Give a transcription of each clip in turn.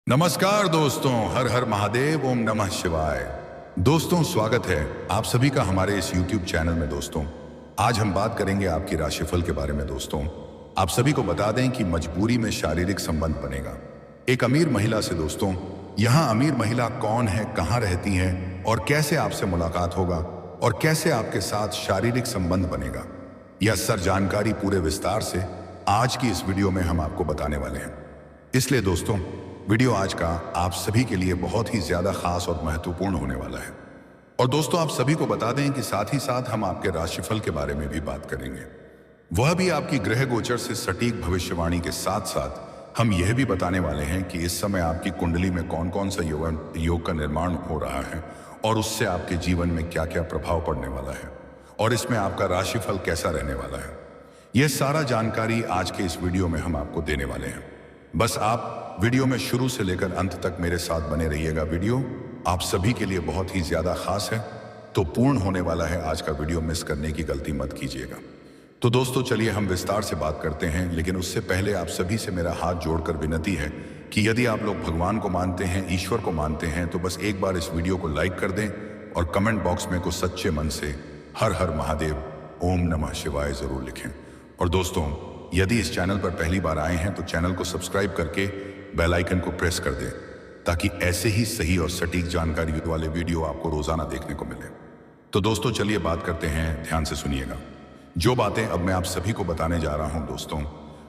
नमस्कार दोस्तों, हर हर महादेव, ओम नमः शिवाय। दोस्तों, स्वागत है आप सभी का हमारे इस YouTube चैनल में। दोस्तों, आज हम बात करेंगे आपकी राशिफल के बारे में। दोस्तों, आप सभी को बता दें कि मजबूरी में शारीरिक संबंध बनेगा एक अमीर महिला से। दोस्तों, यहाँ अमीर महिला कौन है, कहाँ रहती है और कैसे आपसे मुलाकात होगा और कैसे आपके साथ शारीरिक संबंध बनेगा, यह सर जानकारी पूरे विस्तार से आज की इस वीडियो में हम आपको बताने वाले हैं। इसलिए दोस्तों, वीडियो आज का आप सभी के लिए बहुत ही ज्यादा खास और महत्वपूर्ण होने वाला है। और दोस्तों, आप सभी को बता दें कि साथ ही साथ हम आपके राशिफल के बारे में भी बात करेंगे, वह भी आपकी ग्रह गोचर से सटीक भविष्यवाणी के साथ साथ हम यह भी बताने वाले हैं कि इस समय आपकी कुंडली में कौन कौन सा योग का निर्माण हो रहा है और उससे आपके जीवन में क्या क्या प्रभाव पड़ने वाला है और इसमें आपका राशिफल कैसा रहने वाला है। यह सारा जानकारी आज के इस वीडियो में हम आपको देने वाले हैं। बस आप वीडियो में शुरू से लेकर अंत तक मेरे साथ बने रहिएगा। वीडियो आप सभी के लिए बहुत ही ज्यादा खास है, तो पूर्ण होने वाला है। आज का वीडियो मिस करने की गलती मत कीजिएगा। तो दोस्तों, चलिए हम विस्तार से बात करते हैं, लेकिन उससे पहले आप सभी से मेरा हाथ जोड़कर विनती है कि यदि आप लोग भगवान को मानते हैं, ईश्वर को मानते हैं, तो बस एक बार इस वीडियो को लाइक कर दें और कमेंट बॉक्स में कुछ सच्चे मन से हर हर महादेव, ओम नमः शिवाय जरूर लिखें। और दोस्तों, यदि इस चैनल पर पहली बार आए हैं तो चैनल को सब्सक्राइब करके बेल आइकन को प्रेस कर दें, ताकि ऐसे ही सही और सटीक जानकारी वाले वीडियो आपको रोजाना देखने को मिले। तो दोस्तों, चलिए बात करते हैं, ध्यान से सुनिएगा। जो बातें अब मैं आप सभी को बताने जा रहा हूं, दोस्तों,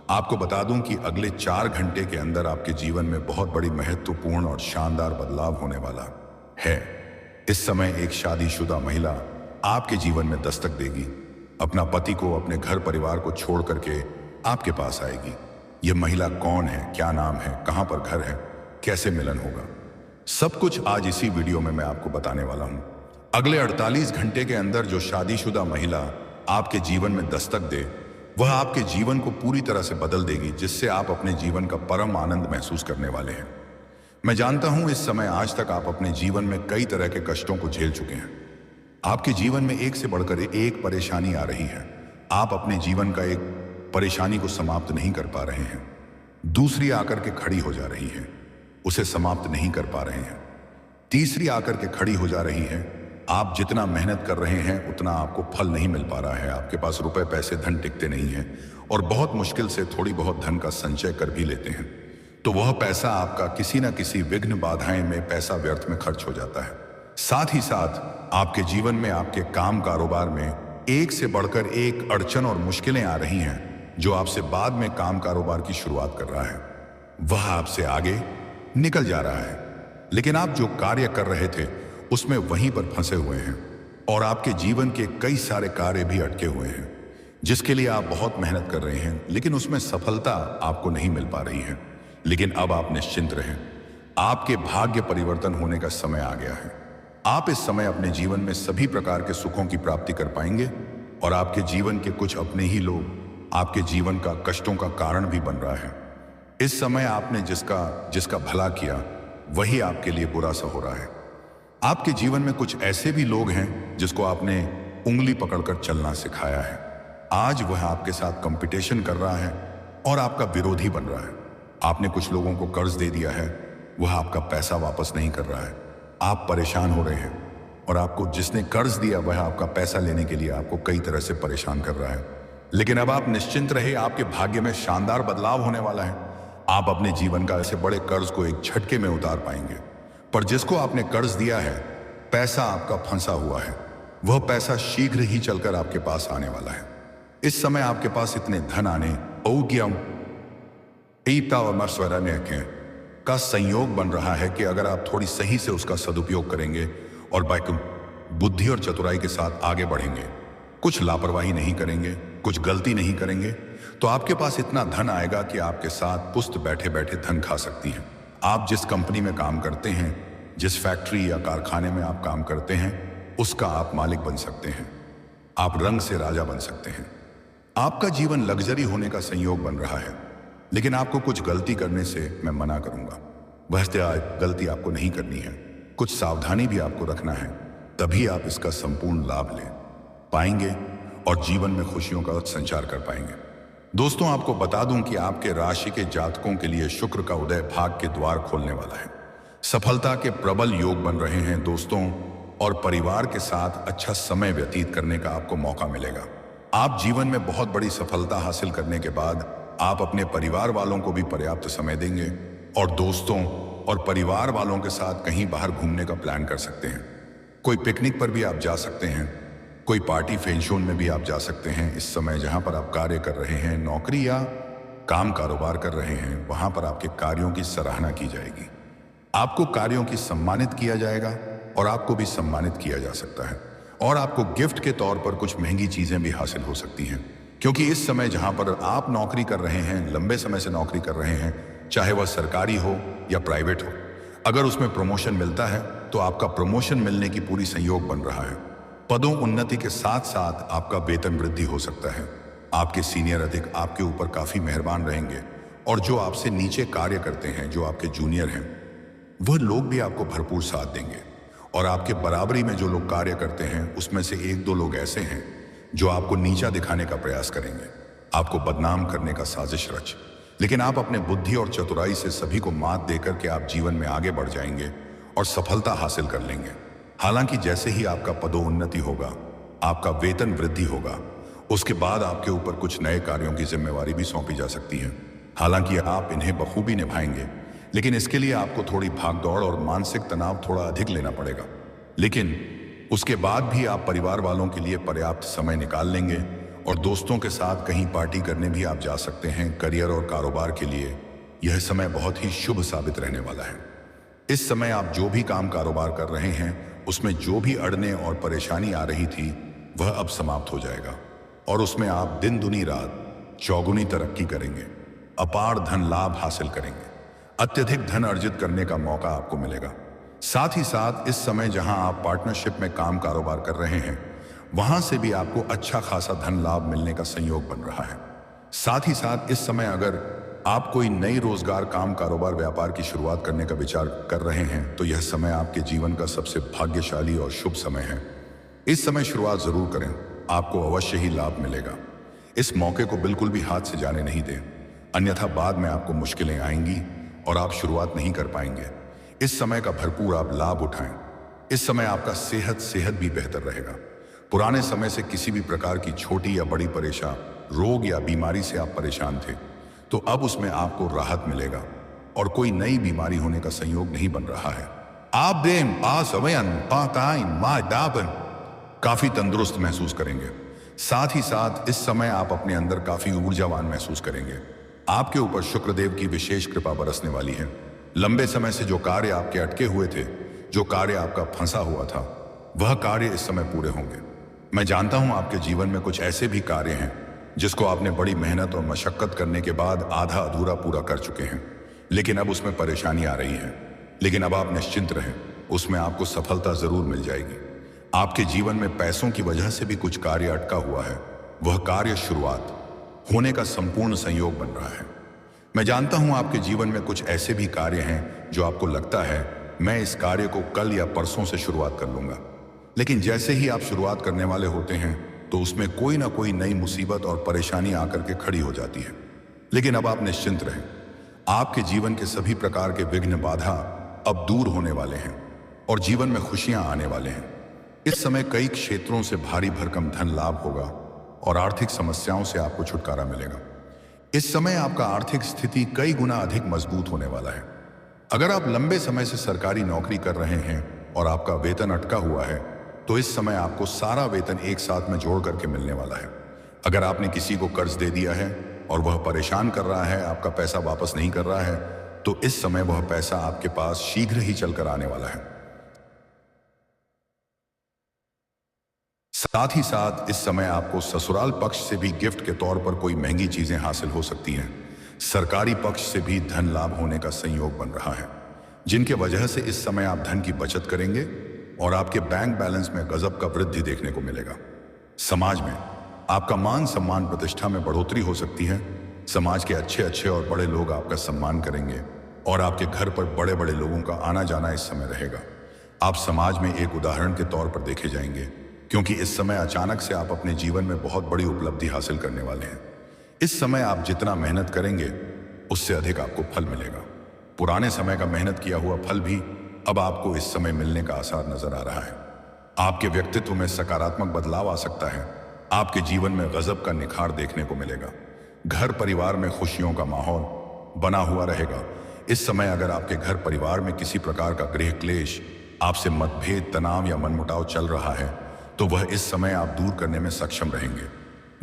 आपको बता दूं कि अगले 4 घंटे के अंदर आपके जीवन में बहुत बड़ी महत्वपूर्ण और शानदार बदलाव होने वाला है। इस समय एक शादीशुदा महिला आपके जीवन में दस्तक देगी। अपना पति को, अपने घर परिवार को छोड़ करके आपके पास आएगी। यह महिला कौन है, क्या नाम है, कहां पर घर है, कैसे मिलन होगा, सब कुछ आज इसी वीडियो में मैं आपको बताने वाला हूं। अगले 48 घंटे के अंदर जो शादीशुदा महिला आपके जीवन में दस्तक दे, वह आपके जीवन को पूरी तरह से बदल देगी, जिससे आप अपने जीवन का परम आनंद महसूस करने वाले हैं। मैं जानता हूं इस समय आज तक आप अपने जीवन में कई तरह के कष्टों को झेल चुके हैं। आपके जीवन में एक से बढ़कर एक परेशानी आ रही है। आप अपने जीवन का एक परेशानी को समाप्त नहीं कर पा रहे हैं, दूसरी आकर के खड़ी हो जा रही है, उसे समाप्त नहीं कर पा रहे हैं, तीसरी आकर के खड़ी हो जा रही है। आप जितना मेहनत कर रहे हैं उतना आपको फल नहीं मिल पा रहा है। आपके पास रुपए पैसे धन टिकते नहीं है और बहुत मुश्किल से थोड़ी बहुत धन का संचय कर भी लेते हैं, तो वह पैसा आपका किसी न किसी विघ्न बाधाएं में पैसा व्यर्थ में खर्च हो जाता है। साथ ही साथ आपके जीवन में, आपके काम कारोबार में एक से बढ़कर एक अड़चन और मुश्किलें आ रही हैं, जो आपसे बाद में काम कारोबार की शुरुआत कर रहा है, वह आपसे आगे निकल जा रहा है। लेकिन आप जो कार्य कर रहे थे उसमें वहीं पर फंसे हुए हैं और आपके जीवन के कई सारे कार्य भी अटके हुए हैं, जिसके लिए आप बहुत मेहनत कर रहे हैं, लेकिन उसमें सफलता आपको नहीं मिल पा रही है। लेकिन अब आप निश्चिंत रहें, आपके भाग्य परिवर्तन होने का समय आ गया है। आप इस समय अपने जीवन में सभी प्रकार के सुखों की प्राप्ति कर पाएंगे और आपके जीवन के कुछ अपने ही लोग आपके जीवन का कष्टों का कारण भी बन रहा है। इस समय आपने जिसका भला किया, वही आपके लिए बुरा सा हो रहा है। आपके जीवन में कुछ ऐसे भी लोग हैं जिसको आपने उंगली पकड़कर चलना सिखाया है। आज वह आपके साथ कंपटीशन कर रहा है और आपका विरोधी बन रहा है। आपने कुछ लोगों को कर्ज दे दिया है, वह आपका पैसा वापस नहीं कर रहा है। आप परेशान हो रहे हैं और आपको जिसने कर्ज दिया वह आपका पैसा लेने के लिए आपको कई तरह से परेशान कर रहा है। लेकिन अब आप निश्चिंत रहे, आपके भाग्य में शानदार बदलाव होने वाला है। आप अपने जीवन का ऐसे बड़े कर्ज को एक झटके में उतार पाएंगे। पर जिसको आपने कर्ज दिया है, पैसा आपका फंसा हुआ है, वह पैसा शीघ्र ही चलकर आपके पास आने वाला है। इस समय आपके पास इतने धन आने का संयोग बन रहा है कि अगर आप थोड़ी सही से उसका सदुपयोग करेंगे और बुद्धि और चतुराई के साथ आगे बढ़ेंगे, कुछ लापरवाही नहीं करेंगे, कुछ गलती नहीं करेंगे, तो आपके पास इतना धन आएगा कि आपके साथ पुश्त बैठे बैठे धन खा सकती हैं। आप जिस कंपनी में काम करते हैं, जिस फैक्ट्री या कारखाने में आप काम करते हैं, उसका आप मालिक बन सकते हैं। आप रंग से राजा बन सकते हैं। आपका जीवन लग्जरी होने का संयोग बन रहा है, लेकिन आपको कुछ गलती करने से मैं मना करूंगा। वह गलती आपको नहीं करनी है, कुछ सावधानी भी आपको रखना है, तभी आप इसका संपूर्ण लाभ ले पाएंगे और जीवन में खुशियों का संचार कर पाएंगे। दोस्तों, आपको बता दूं कि आपके राशि के जातकों के लिए शुक्र का उदय भाग्य के द्वार खोलने वाला है। सफलता के प्रबल योग बन रहे हैं दोस्तों, और परिवार के साथ अच्छा समय व्यतीत करने का आपको मौका मिलेगा। आप जीवन में बहुत बड़ी सफलता हासिल करने के बाद आप अपने परिवार वालों को भी पर्याप्त समय देंगे और दोस्तों और परिवार वालों के साथ कहीं बाहर घूमने का प्लान कर सकते हैं। कोई पिकनिक पर भी आप जा सकते हैं, कोई पार्टी फंक्शन में भी आप जा सकते हैं। इस समय जहां पर आप कार्य कर रहे हैं, नौकरी या काम कारोबार कर रहे हैं, वहां पर आपके कार्यों की सराहना की जाएगी। आपको कार्यों की सम्मानित किया जाएगा और आपको भी सम्मानित किया जा सकता है, और आपको गिफ्ट के तौर पर कुछ महंगी चीजें भी हासिल हो सकती हैं। क्योंकि इस समय जहां पर आप नौकरी कर रहे हैं, लंबे समय से नौकरी कर रहे हैं, चाहे वह सरकारी हो या प्राइवेट हो, अगर उसमें प्रमोशन मिलता है तो आपका प्रमोशन मिलने की पूरी संयोग बन रहा है। पदों उन्नति के साथ साथ आपका वेतन वृद्धि हो सकता है। आपके सीनियर अधिक आपके ऊपर काफी मेहरबान रहेंगे, और जो आपसे नीचे कार्य करते हैं, जो आपके जूनियर हैं, वह लोग भी आपको भरपूर साथ देंगे। और आपके बराबरी में जो लोग कार्य करते हैं, उसमें से एक दो लोग ऐसे हैं जो आपको नीचा दिखाने का प्रयास करेंगे, आपको बदनाम करने का साजिश रच। लेकिन आप अपने बुद्धि और चतुराई से सभी को मात देकर के आप जीवन में आगे बढ़ जाएंगे और सफलता हासिल कर लेंगे। हालांकि जैसे ही आपका पदोन्नति होगा, आपका वेतन वृद्धि होगा, उसके बाद आपके ऊपर कुछ नए कार्यों की जिम्मेवारी भी सौंपी जा सकती है। हालांकि आप इन्हें बखूबी निभाएंगे, लेकिन इसके लिए आपको थोड़ी भागदौड़ और मानसिक तनाव थोड़ा अधिक लेना पड़ेगा। लेकिन उसके बाद भी आप परिवार वालों के लिए पर्याप्त समय निकाल लेंगे, और दोस्तों के साथ कहीं पार्टी करने भी आप जा सकते हैं। करियर और कारोबार के लिए यह समय बहुत ही शुभ साबित रहने वाला है। इस समय आप जो भी काम कारोबार कर रहे हैं, उसमें जो भी अड़ने और परेशानी आ रही थी, वह अब समाप्त हो जाएगा, और उसमें आप दिन दुनी रात चौगुनी तरक्की करेंगे, अपार धन लाभ हासिल करेंगे, अत्यधिक धन अर्जित करने का मौका आपको मिलेगा। साथ ही साथ इस समय जहां आप पार्टनरशिप में काम कारोबार कर रहे हैं, वहां से भी आपको अच्छा खासा धन लाभ मिलने का संयोग बन रहा है। साथ ही साथ इस समय अगर आप कोई नई रोजगार, काम कारोबार, व्यापार की शुरुआत करने का विचार कर रहे हैं, तो यह समय आपके जीवन का सबसे भाग्यशाली और शुभ समय है। इस समय शुरुआत जरूर करें, आपको अवश्य ही लाभ मिलेगा। इस मौके को बिल्कुल भी हाथ से जाने नहीं दें, अन्यथा बाद में आपको मुश्किलें आएंगी और आप शुरुआत नहीं कर पाएंगे। इस समय का भरपूर आप लाभ उठाएं। इस समय आपका सेहत भी बेहतर रहेगा। पुराने समय से किसी भी प्रकार की छोटी या बड़ी परेशान, रोग या बीमारी से आप परेशान थे, तो अब उसमें आपको राहत मिलेगा और कोई नई बीमारी होने का संयोग नहीं बन रहा है। आप काफी तंदुरुस्त महसूस करेंगे। साथ ही साथ इस समय आप अपने अंदर काफी ऊर्जावान महसूस करेंगे। आपके ऊपर शुक्रदेव की विशेष कृपा बरसने वाली है। लंबे समय से जो कार्य आपके अटके हुए थे, जो कार्य आपका फंसा हुआ था, वह कार्य इस समय पूरे होंगे। मैं जानता हूं आपके जीवन में कुछ ऐसे भी कार्य हैं जिसको आपने बड़ी मेहनत और मशक्कत करने के बाद आधा अधूरा पूरा कर चुके हैं, लेकिन अब उसमें परेशानी आ रही है। लेकिन अब आप निश्चिंत रहें, उसमें आपको सफलता जरूर मिल जाएगी। आपके जीवन में पैसों की वजह से भी कुछ कार्य अटका हुआ है, वह कार्य शुरुआत होने का संपूर्ण संयोग बन रहा है। मैं जानता हूं आपके जीवन में कुछ ऐसे भी कार्य हैं जो आपको लगता है मैं इस कार्य को कल या परसों से शुरुआत कर लूंगा, लेकिन जैसे ही आप शुरुआत करने वाले होते हैं तो उसमें कोई ना कोई नई मुसीबत और परेशानी आकर के खड़ी हो जाती है। लेकिन अब आप निश्चिंत रहें, आपके जीवन के सभी प्रकार के विघ्न बाधा अब दूर होने वाले हैं और जीवन में खुशियां आने वाले हैं। इस समय कई क्षेत्रों से भारी भरकम धन लाभ होगा और आर्थिक समस्याओं से आपको छुटकारा मिलेगा। इस समय आपका आर्थिक स्थिति कई गुना अधिक मजबूत होने वाला है। अगर आप लंबे समय से सरकारी नौकरी कर रहे हैं और आपका वेतन अटका हुआ है, तो इस समय आपको सारा वेतन एक साथ में जोड़ करके मिलने वाला है। अगर आपने किसी को कर्ज दे दिया है और वह परेशान कर रहा है, आपका पैसा वापस नहीं कर रहा है, तो इस समय वह पैसा आपके पास शीघ्र ही चलकर आने वाला है। साथ ही साथ इस समय आपको ससुराल पक्ष से भी गिफ्ट के तौर पर कोई महंगी चीजें हासिल हो सकती हैं। सरकारी पक्ष से भी धन लाभ होने का संयोग बन रहा है, जिनके वजह से इस समय आप धन की बचत करेंगे और आपके बैंक बैलेंस में गजब का वृद्धि देखने को मिलेगा। समाज में आपका मान सम्मान प्रतिष्ठा में बढ़ोतरी हो सकती है। समाज के अच्छे अच्छे और बड़े लोग आपका सम्मान करेंगे और आपके घर पर बड़े बड़े लोगों का आना जाना इस समय रहेगा। आप समाज में एक उदाहरण के तौर पर देखे जाएंगे, क्योंकि इस समय अचानक से आप अपने जीवन में बहुत बड़ी उपलब्धि हासिल करने वाले हैं। इस समय आप जितना मेहनत करेंगे उससे अधिक आपको फल मिलेगा। पुराने समय का मेहनत किया हुआ फल भी अब आपको इस समय मिलने का आसार नजर आ रहा है। आपके व्यक्तित्व में सकारात्मक बदलाव आ सकता है। आपके जीवन में गजब का निखार देखने को मिलेगा। घर परिवार में खुशियों का माहौल बना हुआ रहेगा। इस समय अगर आपके घर परिवार में किसी प्रकार का गृह क्लेश, आपसे मतभेद, तनाव या मनमुटाव चल रहा है तो वह इस समय आप दूर करने में सक्षम रहेंगे।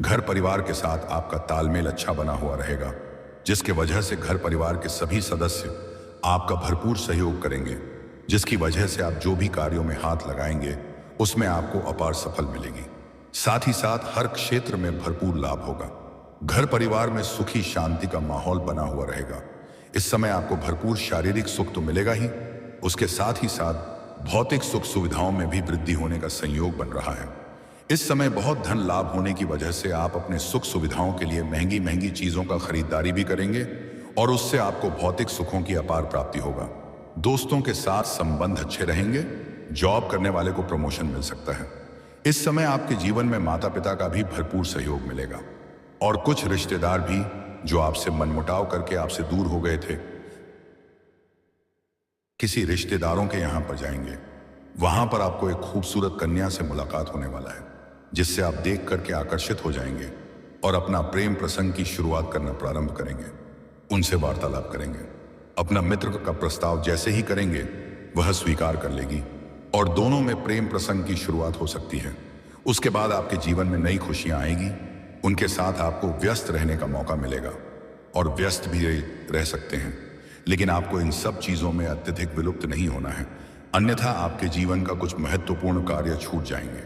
घर परिवार के साथ आपका तालमेल अच्छा बना हुआ रहेगा, जिसके वजह से घर परिवार के सभी सदस्य आपका भरपूर सहयोग करेंगे, जिसकी वजह से आप जो भी कार्यों में हाथ लगाएंगे उसमें आपको अपार सफल मिलेगी। साथ ही साथ हर क्षेत्र में भरपूर लाभ होगा। घर परिवार में सुखी शांति का माहौल बना हुआ रहेगा। इस समय आपको भरपूर शारीरिक सुख तो मिलेगा ही, उसके साथ ही साथ भौतिक सुख सुविधाओं में भी वृद्धि होने का संयोग बन रहा है। इस समय बहुत धन लाभ होने की वजह से आप अपने सुख सुविधाओं के लिए महंगी महंगी चीजों का खरीदारी भी करेंगे और उससे आपको भौतिक सुखों की अपार प्राप्ति होगा। दोस्तों के साथ संबंध अच्छे रहेंगे। जॉब करने वाले को प्रमोशन मिल सकता है। इस समय आपके जीवन में माता पिता का भी भरपूर सहयोग मिलेगा और कुछ रिश्तेदार भी जो आपसे मनमुटाव करके आपसे दूर हो गए थे, किसी रिश्तेदारों के यहां पर जाएंगे। वहां पर आपको एक खूबसूरत कन्या से मुलाकात होने वाला है, जिससे आप देख करके आकर्षित हो जाएंगे और अपना प्रेम प्रसंग की शुरुआत करना प्रारंभ करेंगे। उनसे वार्तालाप करेंगे। अपना मित्र का प्रस्ताव जैसे ही करेंगे वह स्वीकार कर लेगी और दोनों में प्रेम प्रसंग की शुरुआत हो सकती है। उसके बाद आपके जीवन में नई खुशियां आएगी। उनके साथ आपको व्यस्त रहने का मौका मिलेगा और व्यस्त भी रह सकते हैं, लेकिन आपको इन सब चीजों में अत्यधिक विलुप्त नहीं होना है, अन्यथा आपके जीवन का कुछ महत्वपूर्ण कार्य छूट जाएंगे।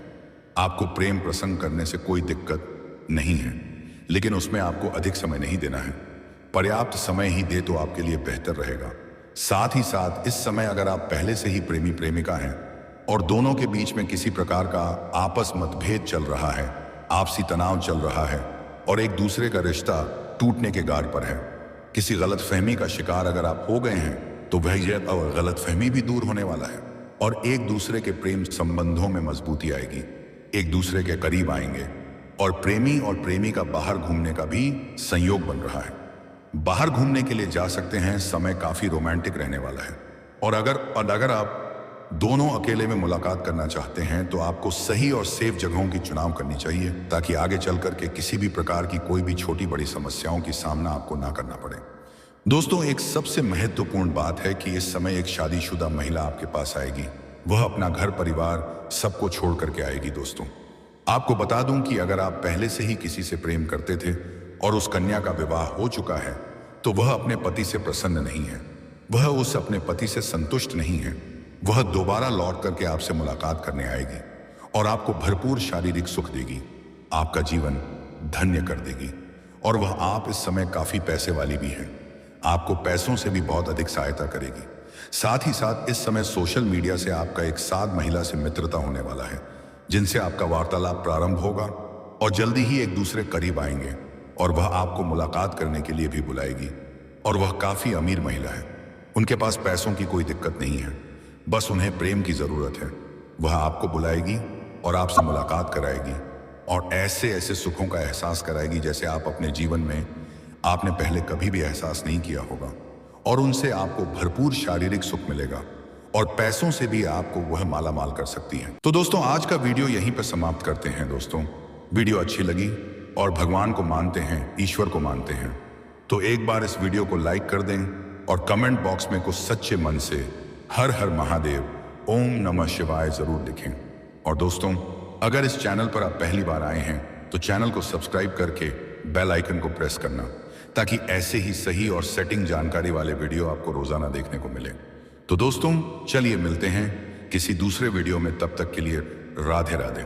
आपको प्रेम प्रसंग करने से कोई दिक्कत नहीं है, लेकिन उसमें आपको अधिक समय नहीं देना है। पर्याप्त समय ही दे तो आपके लिए बेहतर रहेगा। साथ ही साथ इस समय अगर आप पहले से ही प्रेमी प्रेमिका हैं और दोनों के बीच में किसी प्रकार का आपस मतभेद चल रहा है, आपसी तनाव चल रहा है और एक दूसरे का रिश्ता टूटने के गार पर है, किसी गलतफहमी का शिकार अगर आप हो गए हैं तो वह गलतफहमी भी दूर होने वाला है और एक दूसरे के प्रेम संबंधों में मजबूती आएगी। एक दूसरे के करीब आएंगे और प्रेमी और प्रेमिका बाहर घूमने का भी संयोग बन रहा है। बाहर घूमने के लिए जा सकते हैं। समय काफी रोमांटिक रहने वाला है और अगर आप दोनों अकेले में मुलाकात करना चाहते हैं तो आपको सही और सेफ जगहों की चुनाव करनी चाहिए, ताकि आगे चल करके किसी भी प्रकार की कोई भी छोटी बड़ी समस्याओं की सामना आपको ना करना पड़े। दोस्तों, एक सबसे महत्वपूर्ण बात है कि इस समय एक शादीशुदा महिला आपके पास आएगी। वह अपना घर परिवार सबको छोड़ करके आएगी। दोस्तों, आपको बता दूं कि अगर आप पहले से ही किसी से प्रेम करते थे और उस कन्या का विवाह हो चुका है तो वह अपने पति से प्रसन्न नहीं है, वह उस अपने पति से संतुष्ट नहीं है। वह दोबारा लौट करके आपसे मुलाकात करने आएगी और आपको भरपूर शारीरिक सुख देगी, आपका जीवन धन्य कर देगी और वह आप इस समय काफी पैसे वाली भी हैं, आपको पैसों से भी बहुत अधिक सहायता करेगी। साथ ही साथ इस समय सोशल मीडिया से आपका एक साथ महिला से मित्रता होने वाला है, जिनसे आपका वार्तालाप प्रारंभ होगा और जल्दी ही एक दूसरे करीब आएंगे और वह आपको मुलाकात करने के लिए भी बुलाएगी। और वह काफी अमीर महिला है, उनके पास पैसों की कोई दिक्कत नहीं है, बस उन्हें प्रेम की जरूरत है। वह आपको बुलाएगी और आपसे मुलाकात कराएगी और ऐसे ऐसे सुखों का एहसास कराएगी जैसे आप अपने जीवन में आपने पहले कभी भी एहसास नहीं किया होगा और उनसे आपको भरपूर शारीरिक सुख मिलेगा और पैसों से भी आपको वह माला माल कर सकती है। तो दोस्तों, आज का वीडियो यहीं पर समाप्त करते हैं। दोस्तों, वीडियो अच्छी लगी और भगवान को मानते हैं, ईश्वर को मानते हैं, तो एक बार इस वीडियो को लाइक कर दें और कमेंट बॉक्स में कुछ सच्चे मन से हर हर महादेव, ओम नमः शिवाय जरूर लिखें। और दोस्तों, अगर इस चैनल पर आप पहली बार आए हैं तो चैनल को सब्सक्राइब करके बेल आइकन को प्रेस करना, ताकि ऐसे ही सही और सेटिंग जानकारी वाले वीडियो आपको रोजाना देखने को मिले। तो दोस्तों, चलिए मिलते हैं किसी दूसरे वीडियो में। तब तक के लिए राधे राधे।